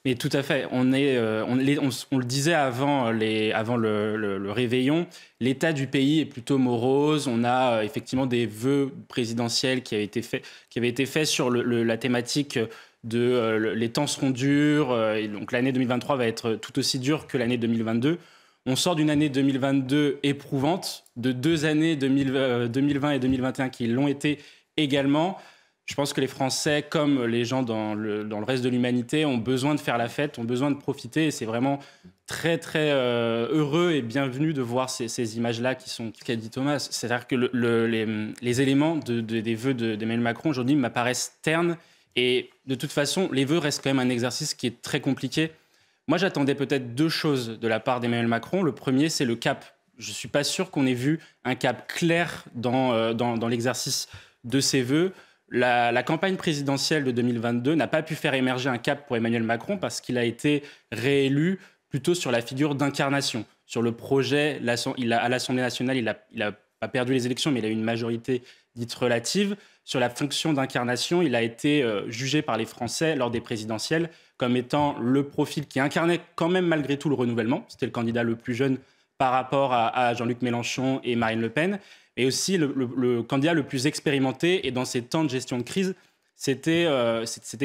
Mais tout à fait. On le disait avant le réveillon, l'état du pays est plutôt morose. On a effectivement des vœux présidentiels qui avaient été faits sur la thématique de les temps seront durs. Et donc l'année 2023 va être tout aussi dure que l'année 2022. On sort d'une année 2022 éprouvante, de 2 années 2020 et 2021 qui l'ont été également. Je pense que les Français, comme les gens dans le reste de l'humanité, ont besoin de faire la fête, ont besoin de profiter. Et c'est vraiment très, très heureux et bienvenu de voir ces images-là qu'a dit Thomas. C'est-à-dire que les éléments des vœux d'Emmanuel Macron aujourd'hui m'apparaissent ternes. Et de toute façon, les vœux restent quand même un exercice qui est très compliqué. Moi, j'attendais peut-être deux choses de la part d'Emmanuel Macron. Le premier, c'est le cap. Je ne suis pas sûr qu'on ait vu un cap clair dans l'exercice de ces vœux. La campagne présidentielle de 2022 n'a pas pu faire émerger un cap pour Emmanuel Macron parce qu'il a été réélu plutôt sur la figure d'incarnation, sur le projet. À l'Assemblée nationale, il n'a pas perdu les élections, mais il a eu une majorité dite relative. Sur la fonction d'incarnation, il a été jugé par les Français lors des présidentielles comme étant le profil qui incarnait quand même malgré tout le renouvellement. C'était le candidat le plus jeune par rapport à Jean-Luc Mélenchon et Marine Le Pen, et aussi le candidat le plus expérimenté. Et dans ces temps de gestion de crise, c'était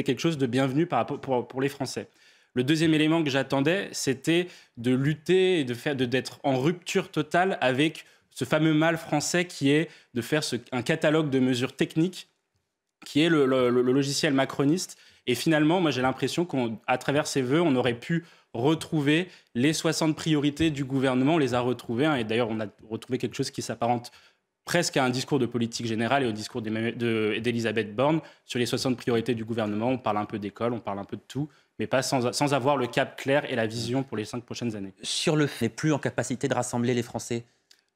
quelque chose de bienvenu pour les Français. Le deuxième élément que j'attendais, c'était de lutter et d'être en rupture totale avec ce fameux mal français qui est de faire un catalogue de mesures techniques qui est le logiciel macroniste. Et finalement, moi, j'ai l'impression qu'à travers ces vœux, on aurait pu retrouver les 60 priorités du gouvernement. On les a retrouvées, hein, et d'ailleurs, on a retrouvé quelque chose qui s'apparente presque à un discours de politique générale et au discours d'Elisabeth Borne sur les 60 priorités du gouvernement. On parle un peu d'école, on parle un peu de tout, mais pas sans avoir le cap clair et la vision pour les 5 prochaines années. Sur le fait, plus en capacité de rassembler les Français.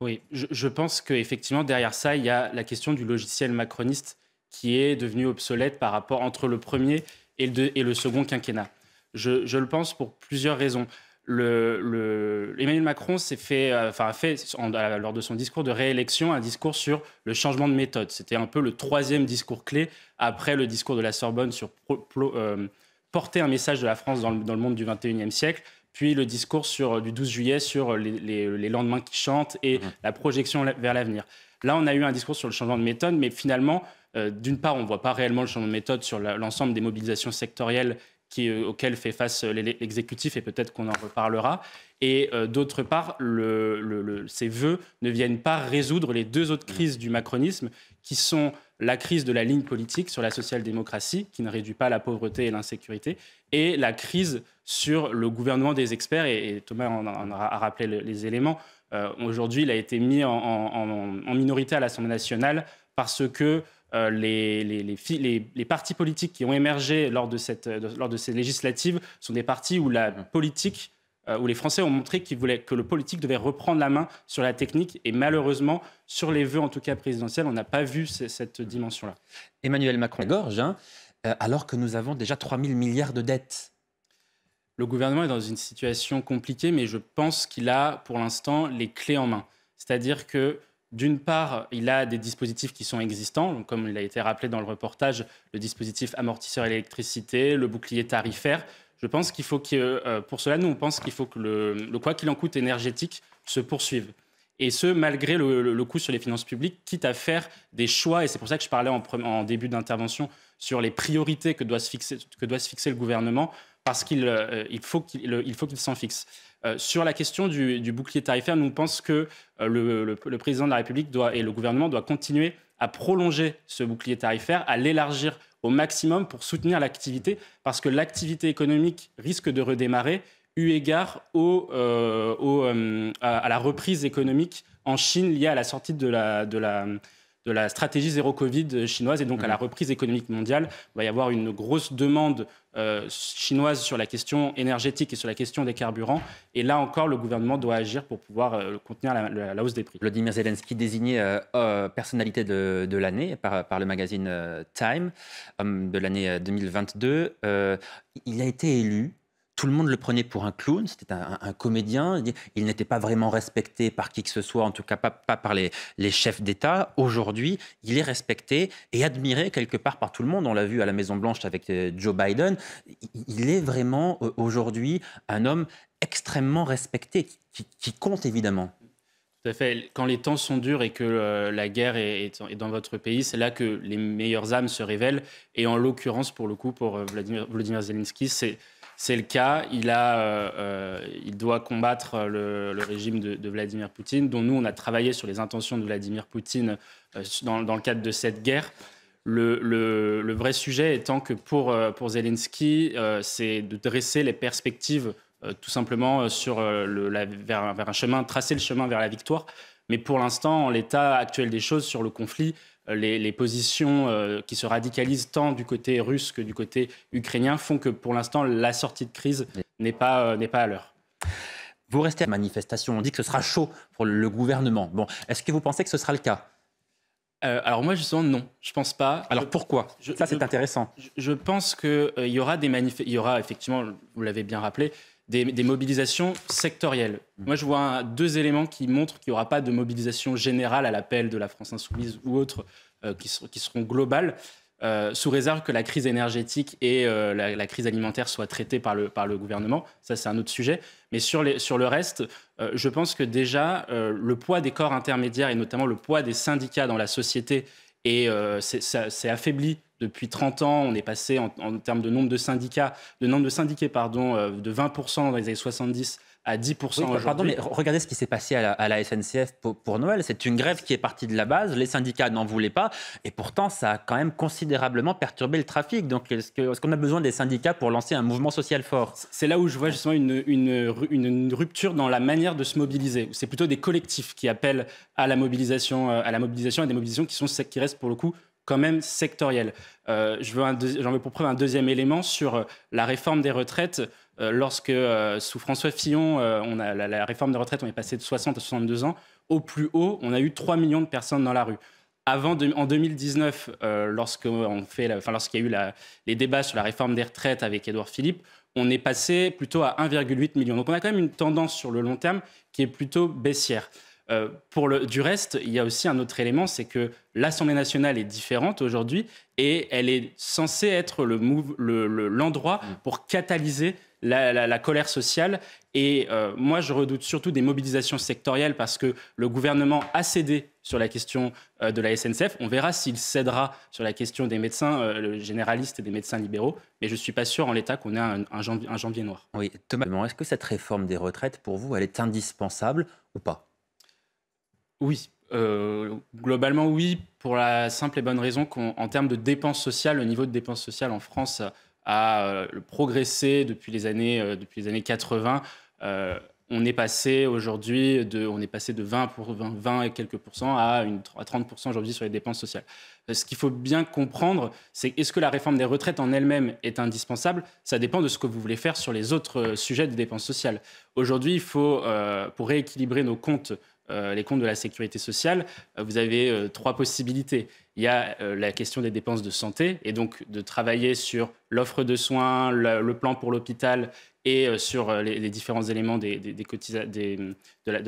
Oui, je pense qu'effectivement, derrière ça, il y a la question du logiciel macroniste qui est devenu obsolète par rapport entre le premier et le second quinquennat. Je le pense pour plusieurs raisons. Emmanuel Macron a fait lors de son discours de réélection un discours sur le changement de méthode. C'était un peu le troisième discours clé après le discours de la Sorbonne sur porter un message de la France dans le monde du XXIe siècle, puis le discours du 12 juillet sur les lendemains qui chantent et la projection vers l'avenir. Là, on a eu un discours sur le changement de méthode, mais finalement, d'une part, on ne voit pas réellement le changement de méthode sur l'ensemble des mobilisations sectorielles auxquelles fait face l'exécutif, et peut-être qu'on en reparlera. Et d'autre part, ces vœux ne viennent pas résoudre les deux autres crises du macronisme, qui sont la crise de la ligne politique sur la social-démocratie, qui ne réduit pas la pauvreté et l'insécurité, et la crise sur le gouvernement des experts. Et Thomas en a rappelé les éléments. Aujourd'hui, il a été mis en minorité à l'Assemblée nationale parce que les partis politiques qui ont émergé lors de ces législatives sont des partis où la politique, où les Français ont montré que le politique devait reprendre la main sur la technique. Et malheureusement, sur les vœux, en tout cas présidentiels, on n'a pas vu cette dimension-là. Emmanuel Macron gorge, alors que nous avons déjà 3 000 milliards de dettes. Le gouvernement est dans une situation compliquée, mais je pense qu'il a, pour l'instant, les clés en main. C'est-à-dire que, d'une part, il a des dispositifs qui sont existants, donc comme il a été rappelé dans le reportage, le dispositif amortisseur électricité, le bouclier tarifaire. Je pense qu'il faut pour cela, nous, on pense qu'il faut que le quoi qu'il en coûte énergétique se poursuive. Et ce, malgré le coût sur les finances publiques, quitte à faire des choix. Et c'est pour ça que je parlais en début d'intervention sur les priorités que doit se fixer le gouvernement, parce qu'il faut qu'il s'en fixe. Sur la question du bouclier tarifaire, nous pensons que le président de la République et le gouvernement doivent continuer à prolonger ce bouclier tarifaire, à l'élargir au maximum pour soutenir l'activité, parce que l'activité économique risque de redémarrer eu égard à la reprise économique en Chine liée à la sortie de la stratégie zéro Covid chinoise et donc à la reprise économique mondiale. Il va y avoir une grosse demande chinoise sur la question énergétique et sur la question des carburants. Et là encore, le gouvernement doit agir pour pouvoir contenir la hausse des prix. Volodymyr Zelensky désigné personnalité de l'année par le magazine Time, homme de l'année 2022. Il a été élu tout le monde le prenait pour un clown, c'était un comédien, il n'était pas vraiment respecté par qui que ce soit, en tout cas pas par les chefs d'État. Aujourd'hui, il est respecté et admiré quelque part par tout le monde. On l'a vu à la Maison-Blanche avec Joe Biden. Il est vraiment aujourd'hui un homme extrêmement respecté, qui compte évidemment. Tout à fait. Quand les temps sont durs et que la guerre est dans votre pays, c'est là que les meilleures âmes se révèlent. Et en l'occurrence, pour le coup, pour Volodymyr Zelensky, c'est le cas. Il doit combattre le régime de Vladimir Poutine, dont nous, on a travaillé sur les intentions de Vladimir Poutine dans le cadre de cette guerre. Le vrai sujet étant que pour Zelensky, c'est de dresser les perspectives tout simplement vers un chemin, tracer le chemin vers la victoire. Mais pour l'instant, en l'état actuel des choses sur le conflit, les positions qui se radicalisent tant du côté russe que du côté ukrainien font que pour l'instant, la sortie de crise n'est pas à l'heure. Vous restez à la manifestation, on dit que ce sera chaud pour le gouvernement. Bon, est-ce que vous pensez que ce sera le cas ? Alors moi, justement, non. Je pense pas. Alors pourquoi ? Ça, c'est intéressant. Je pense qu'il y aura il y aura effectivement, vous l'avez bien rappelé, des mobilisations sectorielles. Moi, je vois deux éléments qui montrent qu'il n'y aura pas de mobilisation générale à l'appel de la France Insoumise ou autres qui seront globales, sous réserve que la crise énergétique et la crise alimentaire soient traitées par le gouvernement. Ça, c'est un autre sujet. Mais sur le reste, je pense que déjà, le poids des corps intermédiaires et notamment le poids des syndicats dans la société c'est affaibli. Depuis 30 ans, on est passé en termes de nombre de syndiqués, de 20% dans les années 70 à 10% aujourd'hui. Pardon, mais regardez ce qui s'est passé à la SNCF pour Noël. C'est une grève qui est partie de la base. Les syndicats n'en voulaient pas. Et pourtant, ça a quand même considérablement perturbé le trafic. Donc, est-ce qu'on a besoin des syndicats pour lancer un mouvement social fort ? C'est là où je vois justement une rupture dans la manière de se mobiliser. C'est plutôt des collectifs qui appellent à la mobilisation et des mobilisations qui restent pour le coup quand même sectorielles. J'en veux pour preuve un deuxième élément sur la réforme des retraites. Lorsque, sous François Fillon, la réforme des retraites, on est passé de 60 à 62 ans, au plus haut, on a eu 3 millions de personnes dans la rue. En 2019, lorsqu'il y a eu les débats sur la réforme des retraites avec Édouard Philippe, on est passé plutôt à 1,8 million. Donc on a quand même une tendance sur le long terme qui est plutôt baissière. Du reste, il y a aussi un autre élément, c'est que l'Assemblée nationale est différente aujourd'hui et elle est censée être l'endroit pour catalyser la colère sociale. Et moi, je redoute surtout des mobilisations sectorielles parce que le gouvernement a cédé sur la question de la SNCF. On verra s'il cédera sur la question des médecins généralistes et des médecins libéraux. Mais je ne suis pas sûr en l'état qu'on ait un janvier noir. Oui, Thomas, est-ce que cette réforme des retraites, pour vous, elle est indispensable ou pas ? Oui, globalement oui, pour la simple et bonne raison qu'en termes de dépenses sociales, le niveau de dépenses sociales en France a progressé depuis les années 80. On est passé aujourd'hui de 20 et quelques pourcents à 30% aujourd'hui sur les dépenses sociales. Ce qu'il faut bien comprendre, c'est est-ce que la réforme des retraites en elle-même est indispensable ? Ça dépend de ce que vous voulez faire sur les autres sujets de dépenses sociales. Aujourd'hui, il faut, pour rééquilibrer nos comptes, les comptes de la sécurité sociale, vous avez 3 possibilités. Il y a la question des dépenses de santé, et donc de travailler sur l'offre de soins, le plan pour l'hôpital et sur les différents éléments de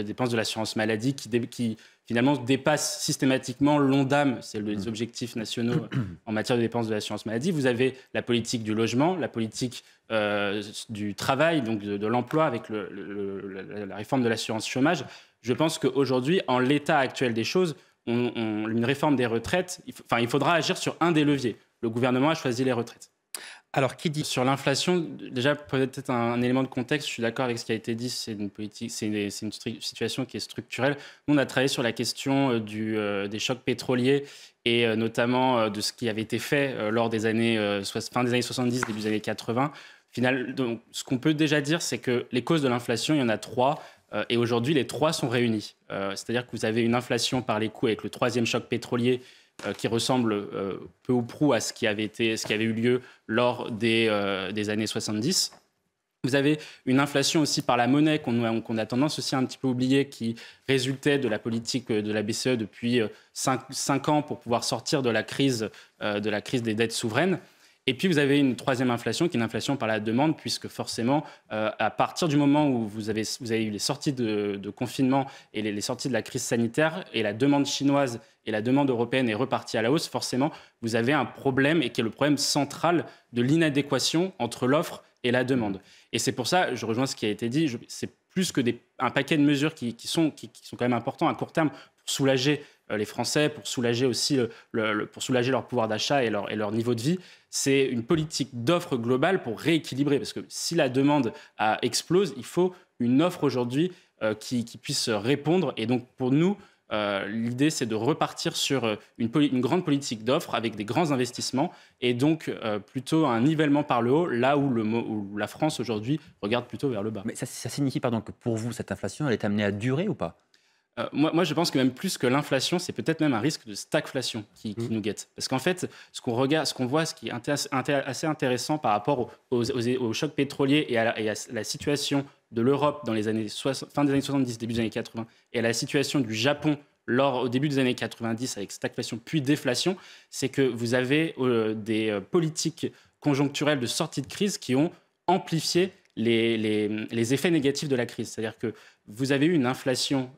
dépenses de l'assurance maladie qui finalement dépassent systématiquement l'ONDAM, c'est les objectifs nationaux en matière de dépenses de l'assurance maladie. Vous avez la politique du logement, la politique du travail, donc de l'emploi avec la réforme de l'assurance chômage. Je pense qu'aujourd'hui, en l'état actuel des choses, une réforme des retraites, il faudra agir sur un des leviers. Le gouvernement a choisi les retraites. Alors, qui dit sur l'inflation, déjà peut-être un élément de contexte, je suis d'accord avec ce qui a été dit, c'est une situation qui est structurelle. Nous, on a travaillé sur la question des chocs pétroliers et notamment de ce qui avait été fait lors des fin des années 70, début des années 80. Donc, ce qu'on peut déjà dire, c'est que les causes de l'inflation, il y en a 3. Et aujourd'hui, les 3 sont réunis. C'est-à-dire que vous avez une inflation par les coûts avec le 3e choc pétrolier qui ressemble peu ou prou à ce qui avait eu lieu lors des années 70. Vous avez une inflation aussi par la monnaie qu'on a tendance aussi à un petit peu oublier, qui résultait de la politique de la BCE depuis 5 ans pour pouvoir sortir de la crise des dettes souveraines. Et puis vous avez une troisième inflation qui est une inflation par la demande, puisque forcément, à partir du moment où vous avez eu les sorties de confinement et les sorties de la crise sanitaire, et la demande chinoise et la demande européenne est repartie à la hausse, forcément, vous avez un problème, et qui est le problème central de l'inadéquation entre l'offre et la demande. Et c'est pour ça, je rejoins ce qui a été dit, c'est plus que un paquet de mesures qui sont quand même importants à court terme pour soulager les Français, pour soulager aussi pour soulager leur pouvoir d'achat et leur niveau de vie. C'est une politique d'offre globale pour rééquilibrer. Parce que si la demande explose, il faut une offre aujourd'hui qui puisse répondre. Et donc pour nous, l'idée, c'est de repartir sur une grande politique d'offre avec des grands investissements et donc plutôt un nivellement par le haut, là où la France aujourd'hui regarde plutôt vers le bas. Mais ça signifie, pardon, que pour vous, cette inflation, elle est amenée à durer ou pas? Moi, je pense que même plus que l'inflation, c'est peut-être même un risque de stagflation qui nous guette. Parce qu'en fait, ce qu'on voit, ce qui est assez intéressant par rapport au choc pétrolier et à la situation de l'Europe dans les fin des années 70, début des années 80, et à la situation du Japon au début des années 90 avec stagflation puis déflation, c'est que vous avez des politiques conjoncturelles de sortie de crise qui ont amplifié les effets négatifs de la crise. C'est-à-dire que vous avez eu une inflation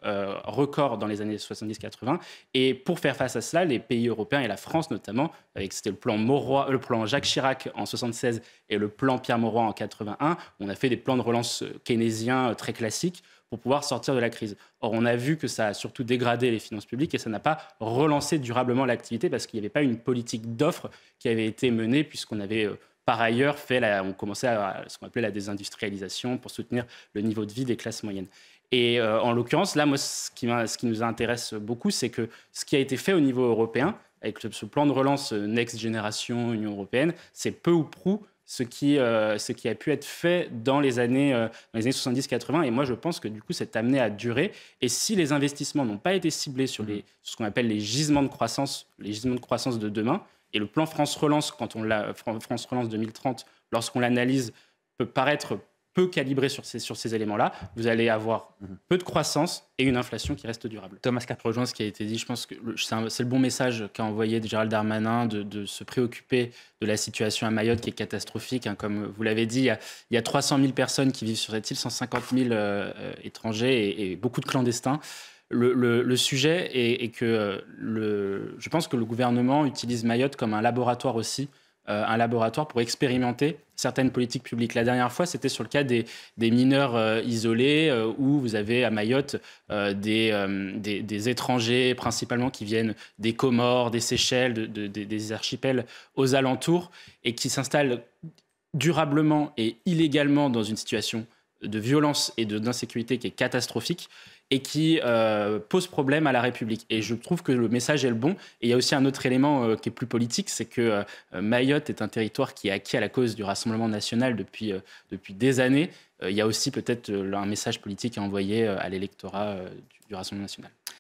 record dans les années 70-80 et pour faire face à cela, les pays européens et la France notamment, c'était le plan Jacques Chirac en 76 et le plan Pierre Mauroy en 81, on a fait des plans de relance keynésiens très classiques pour pouvoir sortir de la crise. Or, on a vu que ça a surtout dégradé les finances publiques et ça n'a pas relancé durablement l'activité parce qu'il n'y avait pas une politique d'offre qui avait été menée puisqu'on avait par ailleurs on commençait à ce qu'on appelait la désindustrialisation pour soutenir le niveau de vie des classes moyennes. Et en l'occurrence, là, moi, ce qui nous intéresse beaucoup, c'est que ce qui a été fait au niveau européen, avec ce plan de relance Next Generation Union européenne, c'est peu ou prou ce qui a pu être fait dans les années 70-80. Et moi, je pense que du coup, c'est amené à durer. Et si les investissements n'ont pas été ciblés sur ce qu'on appelle les gisements de croissance de demain, et le plan France Relance, France Relance 2030, lorsqu'on l'analyse, peut paraître peu calibré sur ces éléments-là, vous allez avoir peu de croissance et une inflation qui reste durable. Thomas Capp. Je rejoins ce qui a été dit. Je pense que c'est le bon message qu'a envoyé Gérald Darmanin de se préoccuper de la situation à Mayotte qui est catastrophique. Comme vous l'avez dit, il y a 300 000 personnes qui vivent sur cette île, 150 000 étrangers et beaucoup de clandestins. Le sujet est que je pense que le gouvernement utilise Mayotte comme un laboratoire aussi, un laboratoire pour expérimenter certaines politiques publiques. La dernière fois, c'était sur le cas des mineurs isolés, où vous avez à Mayotte des étrangers principalement qui viennent des Comores, des Seychelles, des archipels aux alentours, et qui s'installent durablement et illégalement dans une situation de violence et d'insécurité qui est catastrophique et qui pose problème à la République. Et je trouve que le message est le bon. Et il y a aussi un autre élément qui est plus politique, c'est que Mayotte est un territoire qui est acquis à la cause du Rassemblement national depuis des années. Il y a aussi peut-être un message politique à envoyer à l'électorat du Rassemblement national.